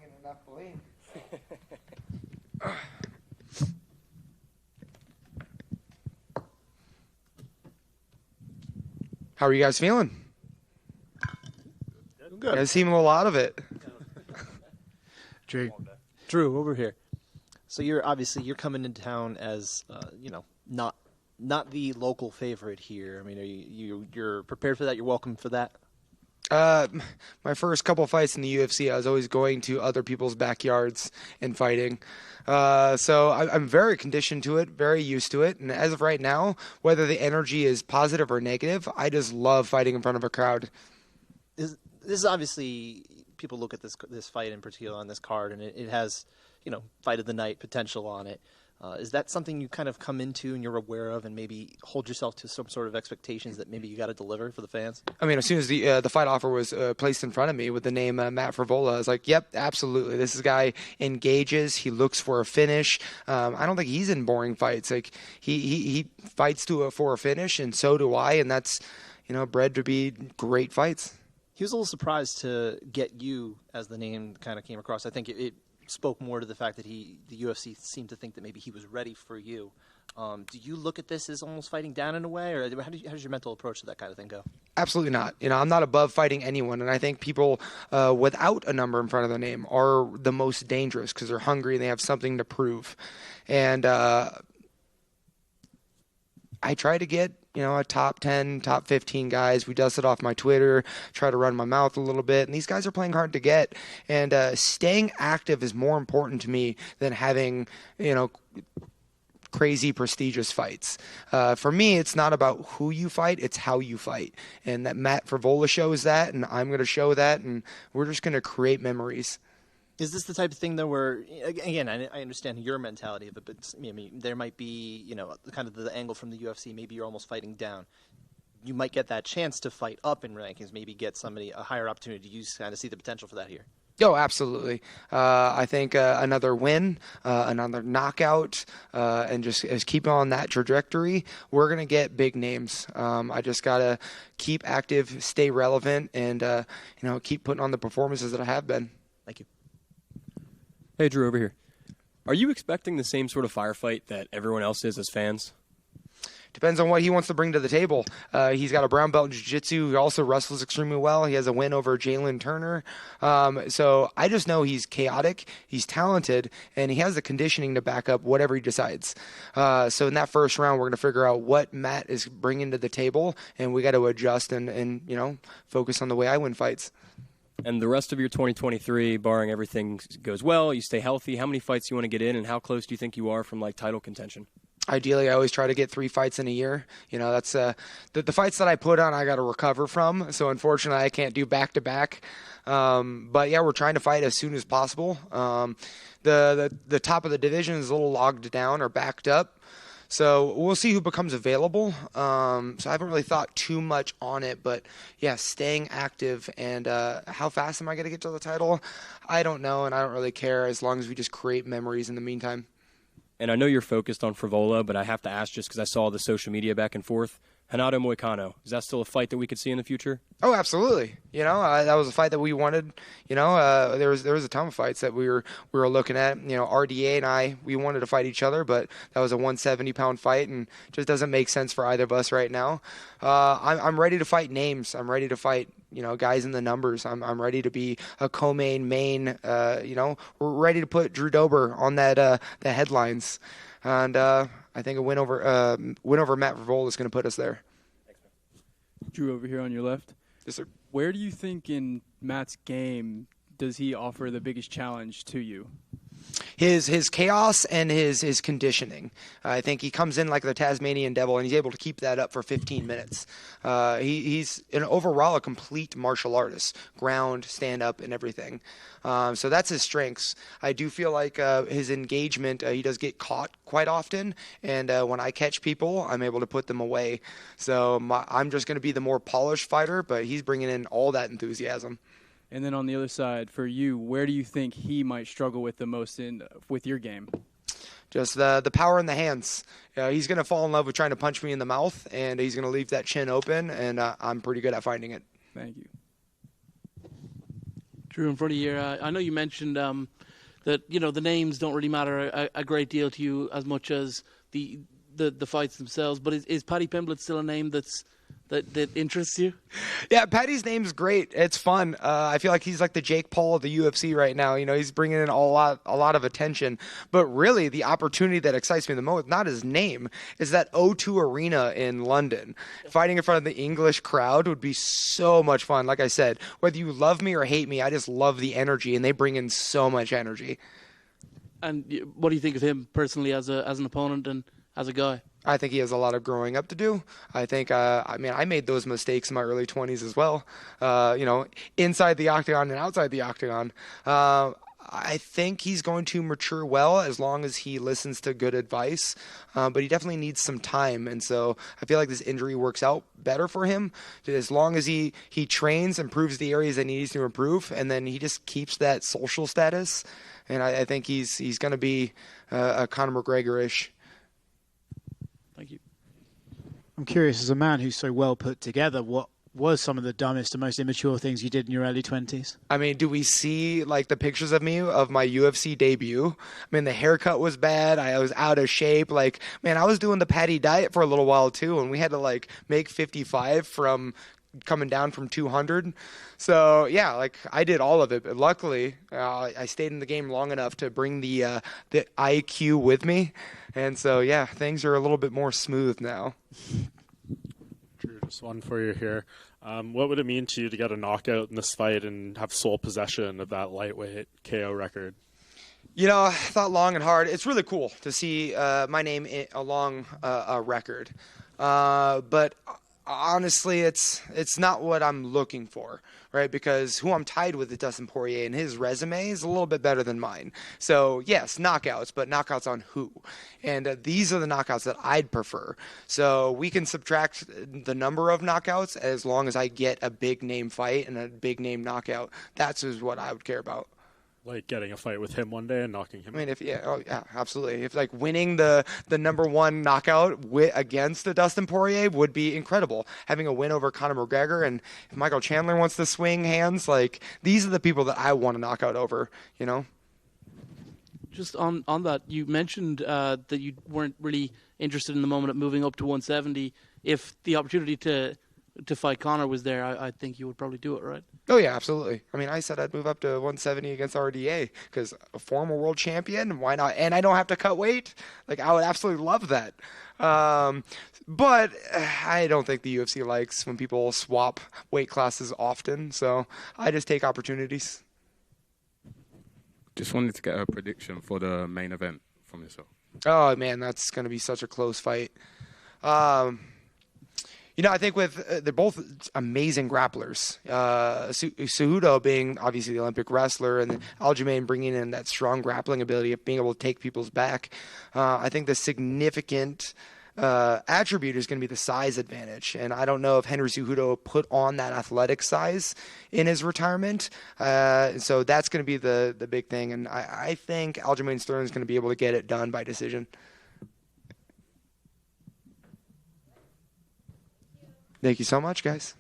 in enough blame. How are you guys feeling? Good. You guys seem a lot of it. Drew, over here. So you're coming into town as not the local favorite here. I mean, are you're prepared for that? You're welcome for that? My first couple fights in the UFC, I was always going to other people's backyards and fighting. So I'm very conditioned to it, very used to it. And as of right now, whether the energy is positive or negative, I just love fighting in front of a crowd. This is obviously, people look at this fight in particular on this card, and it has, fight of the night potential on it. Is that something you kind of come into and you're aware of, and maybe hold yourself to some sort of expectations that maybe you got to deliver for the fans? I mean, as soon as the fight offer was placed in front of me with the name Matt Frivola, I was like, yep, absolutely. This guy engages. He looks for a finish. I don't think he's in boring fights. Like he fights for a finish, and so do I, and that's bred to be great fights. He was a little surprised to get you as the name kind of came across. I think it spoke more to the fact that the UFC seemed to think that maybe he was ready for you. Do you look at this as almost fighting down in a way, or how does your mental approach to that kind of thing go? Absolutely not. I'm not above fighting anyone, and I think people without a number in front of their name are the most dangerous because they're hungry and they have something to prove. And I try to get a top 10, top 15 guys. We dust it off my Twitter, try to run my mouth a little bit. And these guys are playing hard to get. And staying active is more important to me than having, crazy prestigious fights. For me, it's not about who you fight, it's how you fight. And that Matt Frivola shows that, and I'm going to show that, and we're just going to create memories. Is this the type of thing, though, where, again, I understand your mentality of it, but I mean, there might be, kind of the angle from the UFC, maybe you're almost fighting down. You might get that chance to fight up in rankings, maybe get somebody a higher opportunity. You kind of see the potential for that here. Oh, absolutely. I think another win, another knockout, and just keep on that trajectory, we're going to get big names. I just got to keep active, stay relevant, and, keep putting on the performances that I have been. Thank you. Hey, Drew, over here. Are you expecting the same sort of firefight that everyone else is as fans? Depends on what he wants to bring to the table. He's got a brown belt in jiu-jitsu. He also wrestles extremely well. He has a win over Jalen Turner. So I just know he's chaotic, he's talented, and he has the conditioning to back up whatever he decides. So in that first round, we're going to figure out what Matt is bringing to the table, and we got to adjust and focus on the way I win fights. And the rest of your 2023, barring everything goes well, you stay healthy, how many fights do you want to get in, and how close do you think you are from, title contention? Ideally, I always try to get 3 fights in a year. That's the fights that I put on, I got to recover from. So, unfortunately, I can't do back-to-back. But, yeah, we're trying to fight as soon as possible. The top of the division is a little logged down or backed up. So we'll see who becomes available. So I haven't really thought too much on it, but yeah, staying active and how fast am I going to get to the title? I don't know, and I don't really care as long as we just create memories in the meantime. And I know you're focused on Frivola, but I have to ask just because I saw the social media back and forth. Renato Moicano, is that still a fight that we could see in the future? Oh, absolutely. That was a fight that we wanted. There was a ton of fights that we were looking at. RDA and I, we wanted to fight each other, but that was a 170-pound fight, and just doesn't make sense for either of us right now. I'm ready to fight names. I'm ready to fight guys in the numbers. I'm ready to be a co-main. We're ready to put Drew Dober on the headlines. And I think a win over Matt Frivola is going to put us there. Drew, over here on your left. Yes, sir. Where do you think in Matt's game does he offer the biggest challenge to you? His chaos and his conditioning. I think he comes in like the Tasmanian devil, and he's able to keep that up for 15 minutes. He's overall a complete martial artist, ground, stand up, and everything. So that's his strengths. I do feel like his engagement, he does get caught quite often, and when I catch people, I'm able to put them away. So I'm just going to be the more polished fighter, but he's bringing in all that enthusiasm. And then on the other side, for you, where do you think he might struggle with the most with your game? Just the power in the hands. He's going to fall in love with trying to punch me in the mouth, and he's going to leave that chin open, and I'm pretty good at finding it. Thank you. Drew, in front of you, I know you mentioned that the names don't really matter a great deal to you as much as the fights themselves. But is Paddy Pimblett still a name that interests you? Yeah, Paddy's name's great. It's fun. I feel like he's like the Jake Paul of the UFC right now. He's bringing in a lot of attention. But really, the opportunity that excites me the most, not his name, is that O2 Arena in London. Fighting in front of the English crowd would be so much fun. Like I said, whether you love me or hate me, I just love the energy, and they bring in so much energy. And what do you think of him personally as an opponent and as a guy? I think he has a lot of growing up to do. I think, I made those mistakes in my early 20s as well, inside the octagon and outside the octagon. I think he's going to mature well as long as he listens to good advice, but he definitely needs some time. And so I feel like this injury works out better for him as long as he trains, improves the areas that he needs to improve, and then he just keeps that social status. And I think he's going to be a Conor McGregor-ish. Thank you. I'm curious, as a man who's so well put together, what was some of the dumbest and most immature things you did in your early 20s? I mean, do we see like the pictures of me of my UFC debut? I mean, the haircut was bad. I was out of shape. Like, man, I was doing the Patty diet for a little while too, and we had to like make 55 from coming down from 200. So yeah, like I did all of it, but luckily I stayed in the game long enough to bring the IQ with me, and so yeah, things are a little bit more smooth now. Drew, just one for you here. What would it mean to you to get a knockout in this fight and have sole possession of that lightweight KO record? I thought long and hard. It's really cool to see my name along a record, but honestly, it's not what I'm looking for, right? Because who I'm tied with is Dustin Poirier, and his resume is a little bit better than mine. So yes, knockouts, but knockouts on who? And these are the knockouts that I'd prefer. So we can subtract the number of knockouts as long as I get a big name fight and a big name knockout. That's what I would care about. Like getting a fight with him one day and knocking him out. I mean, absolutely. If like winning the number one knockout against the Dustin Poirier would be incredible. Having a win over Conor McGregor, and if Michael Chandler wants to swing hands, like these are the people that I want to knock out over. Just on that, you mentioned that you weren't really interested in the moment of moving up to 170. If the opportunity to fight Conor was there, I think you would probably do it, right? Oh, yeah, absolutely. I mean, I said I'd move up to 170 against RDA because a former world champion, why not? And I don't have to cut weight. Like, I would absolutely love that. But I don't think the UFC likes when people swap weight classes often, so I just take opportunities. Just wanted to get a prediction for the main event from yourself. Oh, man, that's going to be such a close fight. I think they're both amazing grapplers. Cejudo being obviously the Olympic wrestler, and Aljamain bringing in that strong grappling ability of being able to take people's back. I think the significant attribute is going to be the size advantage, and I don't know if Henry Cejudo put on that athletic size in his retirement. So that's going to be the big thing, and I think Aljamain Sterling is going to be able to get it done by decision. Thank you so much, guys.